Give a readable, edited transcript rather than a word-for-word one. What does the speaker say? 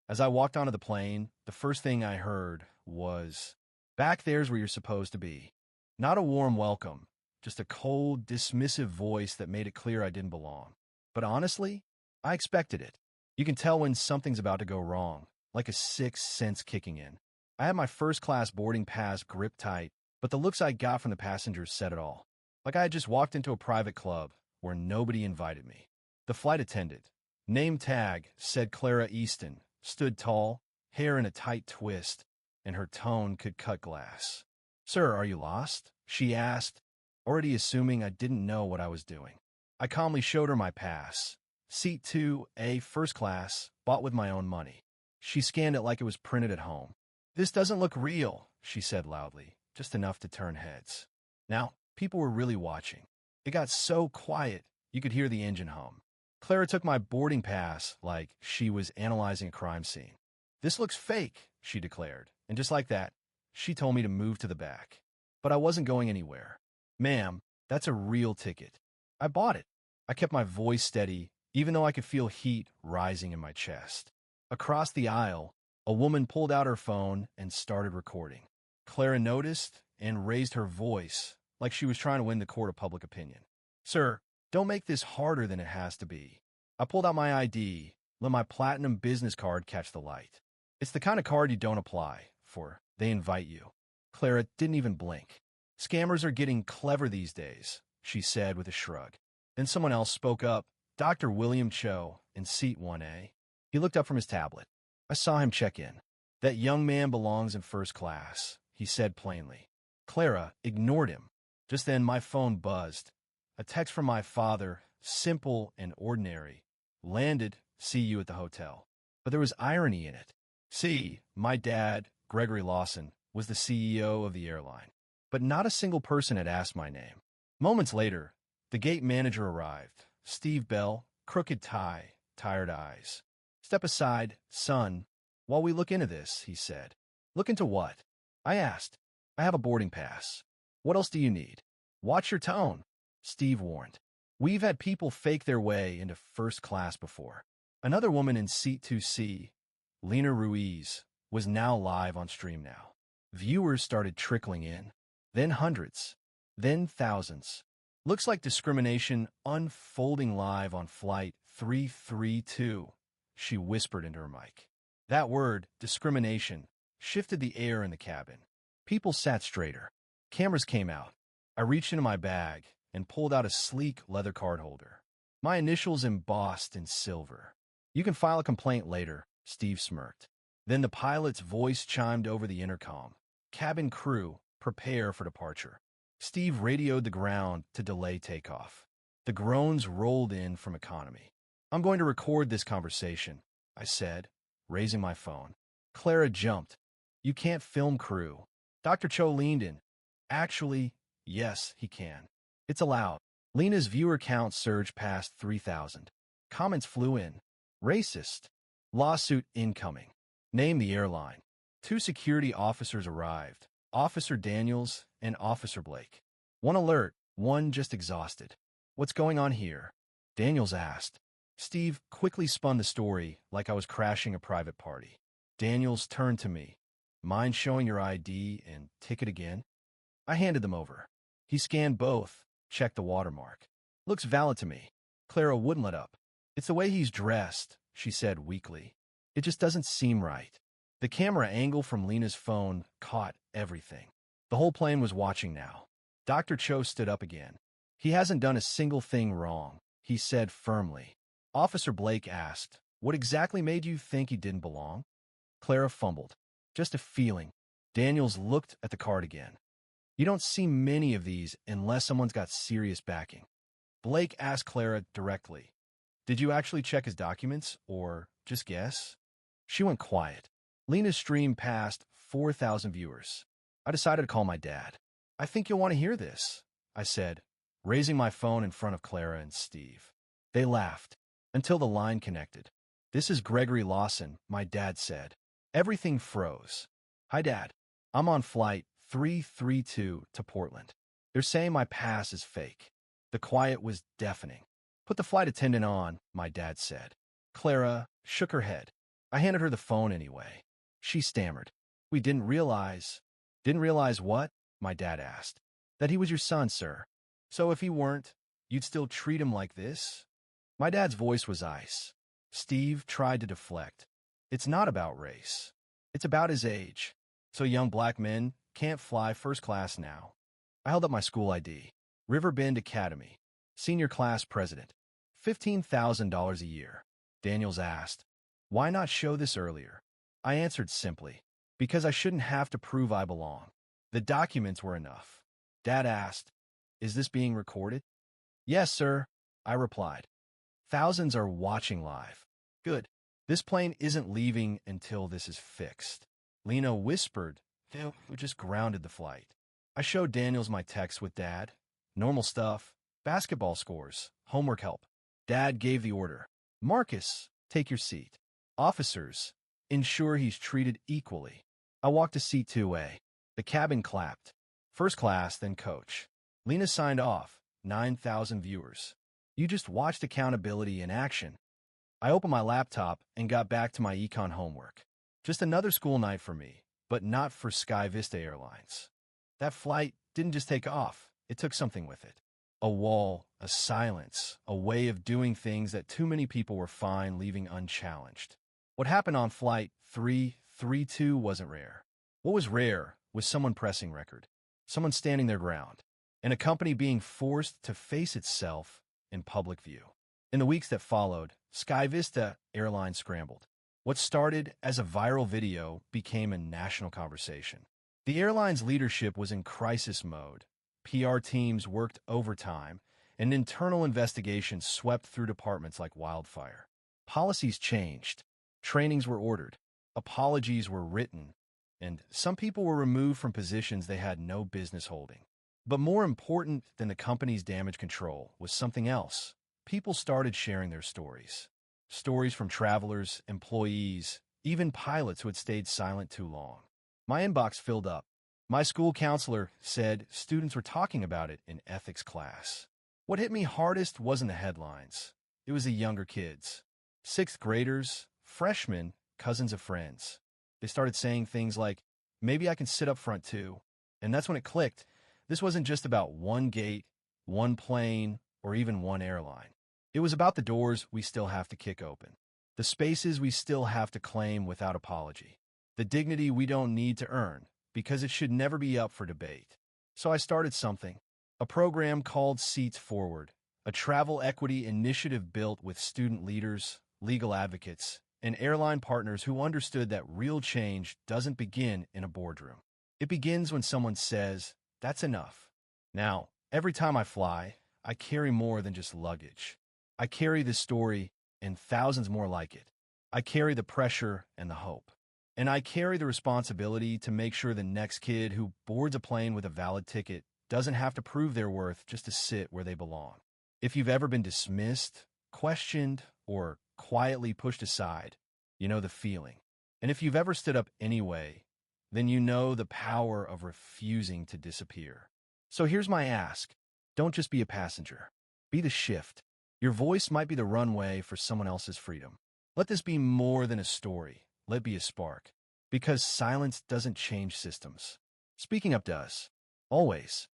As I walked onto the plane, the first thing I heard was, "Back there's where you're supposed to be." Not a warm welcome, just a cold, dismissive voice that made it clear I didn't belong. But honestly, I expected it. You can tell when something's about to go wrong, like a sixth sense kicking in. I had my first-class boarding pass gripped tight, but the looks I got from the passengers said it all. Like I had just walked into a private club where nobody invited me. The flight attendant, name tag, said Clara Easton, stood tall, hair in a tight twist, and her tone could cut glass. "Sir, are you lost?" she asked, already assuming I didn't know what I was doing. I calmly showed her my pass. Seat 2A, first class, bought with my own money. She scanned it like it was printed at home. "This doesn't look real," she said loudly, just enough to turn heads. Now, people were really watching. It got so quiet, you could hear the engine hum. Clara took my boarding pass like she was analyzing a crime scene. "This looks fake," she declared, and just like that, she told me to move to the back. But I wasn't going anywhere. "Ma'am, that's a real ticket." I bought it. I kept my voice steady, even though I could feel heat rising in my chest. Across the aisle, a woman pulled out her phone and started recording. Clara noticed and raised her voice like she was trying to win the court of public opinion. "Sir, don't make this harder than it has to be." I pulled out my ID, let my platinum business card catch the light. It's the kind of card you don't apply for. They invite you. Clara didn't even blink. "Scammers are getting clever these days," she said with a shrug. Then someone else spoke up, Dr. William Cho, in seat 1A. He looked up from his tablet. I saw him check in. "That young man belongs in first class," he said plainly. Clara ignored him. Just then my phone buzzed. A text from my father, simple and ordinary. "Landed, see you at the hotel." But there was irony in it. See, my dad, Gregory Lawson, was the CEO of the airline. But not a single person had asked my name. Moments later, the gate manager arrived. Steve Bell, crooked tie, tired eyes. "Step aside, son, while we look into this," he said. "Look into what?" I asked. "I have a boarding pass. What else do you need?" "Watch your tone," Steve warned. "We've had people fake their way into first class before." Another woman in seat 2C, Lena Ruiz, was now live on StreamNow. Viewers started trickling in, then hundreds, then thousands. "Looks like discrimination unfolding live on flight 332, she whispered into her mic. That word, discrimination, shifted the air in the cabin. People sat straighter. Cameras came out. I reached into my bag and pulled out a sleek leather card holder. My initials embossed in silver. "You can file a complaint later," Steve smirked. Then the pilot's voice chimed over the intercom. "Cabin crew, prepare for departure." Steve radioed the ground to delay takeoff. The groans rolled in from economy. "I'm going to record this conversation," I said, raising my phone. Clara jumped. "You can't film crew." Dr. Cho leaned in. "Actually, yes, he can. It's allowed." Lena's viewer count surged past 3,000. Comments flew in. "Racist. Lawsuit incoming. Name the airline." 2 security officers arrived, Officer Daniels and Officer Blake. One alert, one just exhausted. "What's going on here?" Daniels asked. Steve quickly spun the story like I was crashing a private party. Daniels turned to me. "Mind showing your ID and ticket again?" I handed them over. He scanned both, checked the watermark. "Looks valid to me." Clara wouldn't let up. "It's the way he's dressed," she said weakly. "It just doesn't seem right." The camera angle from Lena's phone caught everything. The whole plane was watching now. Dr. Cho stood up again. "He hasn't done a single thing wrong," he said firmly. Officer Blake asked, "What exactly made you think he didn't belong?" Clara fumbled. "Just a feeling." Daniels looked at the card again. "You don't see many of these unless someone's got serious backing." Blake asked Clara directly, "Did you actually check his documents, or just guess?" She went quiet. Lena's stream passed 4,000 viewers. I decided to call my dad. "I think you'll want to hear this," I said, raising my phone in front of Clara and Steve. They laughed, until the line connected. "This is Gregory Lawson," my dad said. Everything froze. "Hi, Dad. I'm on flight 332 to Portland. They're saying my pass is fake." The quiet was deafening. "Put the flight attendant on," my dad said. Clara shook her head. I handed her the phone anyway. She stammered. We didn't realize. Didn't realize what? My dad asked. That he was your son, sir. So if he weren't, you'd still treat him like this? My dad's voice was ice. Steve tried to deflect. It's not about race. It's about his age. So young black men can't fly first class now. I held up my school ID. Riverbend Academy. Senior class president. $15,000 a year. Daniels asked, why not show this earlier? I answered simply, because I shouldn't have to prove I belong. The documents were enough. Dad asked, is this being recorded? Yes, sir, I replied. Thousands are watching live. Good. This plane isn't leaving until this is fixed. Lena whispered, we just grounded the flight. I showed Daniels my text with Dad. Normal stuff. Basketball scores. Homework help. Dad gave the order. Marcus, take your seat. Officers, ensure he's treated equally. I walked to seat 2A. The cabin clapped. First class, then coach. Lena signed off. 9,000 viewers. You just watched accountability in action. I opened my laptop and got back to my econ homework. Just another school night for me, but not for Sky Vista Airlines. That flight didn't just take off. It took something with it. A wall, a silence, a way of doing things that too many people were fine leaving unchallenged. What happened on Flight 332 wasn't rare. What was rare was someone pressing record, someone standing their ground, and a company being forced to face itself in public view. In the weeks that followed, Sky Vista Airlines scrambled. What started as a viral video became a national conversation. The airline's leadership was in crisis mode. PR teams worked overtime, and internal investigations swept through departments like wildfire. Policies changed. Trainings were ordered. Apologies were written. And some people were removed from positions they had no business holding. But more important than the company's damage control was something else. People started sharing their stories. Stories from travelers, employees, even pilots who had stayed silent too long. My inbox filled up. My school counselor said students were talking about it in ethics class. What hit me hardest wasn't the headlines. It was the younger kids. Sixth graders, freshmen, cousins of friends. They started saying things like, maybe I can sit up front too. And that's when it clicked. This wasn't just about one gate, one plane, or even one airline. It was about the doors we still have to kick open. The spaces we still have to claim without apology. The dignity we don't need to earn, because it should never be up for debate. So I started something. A program called Seats Forward, a travel equity initiative built with student leaders, legal advocates, and airline partners who understood that real change doesn't begin in a boardroom. It begins when someone says, that's enough. Now, every time I fly, I carry more than just luggage. I carry this story and thousands more like it. I carry the pressure and the hope. And I carry the responsibility to make sure the next kid who boards a plane with a valid ticket doesn't have to prove their worth just to sit where they belong. If you've ever been dismissed, questioned, or quietly pushed aside, you know the feeling. And if you've ever stood up anyway, then you know the power of refusing to disappear. So here's my ask. Don't just be a passenger. Be the shift. Your voice might be the runway for someone else's freedom. Let this be more than a story. Let it be a spark. Because silence doesn't change systems. Speaking up does. Always.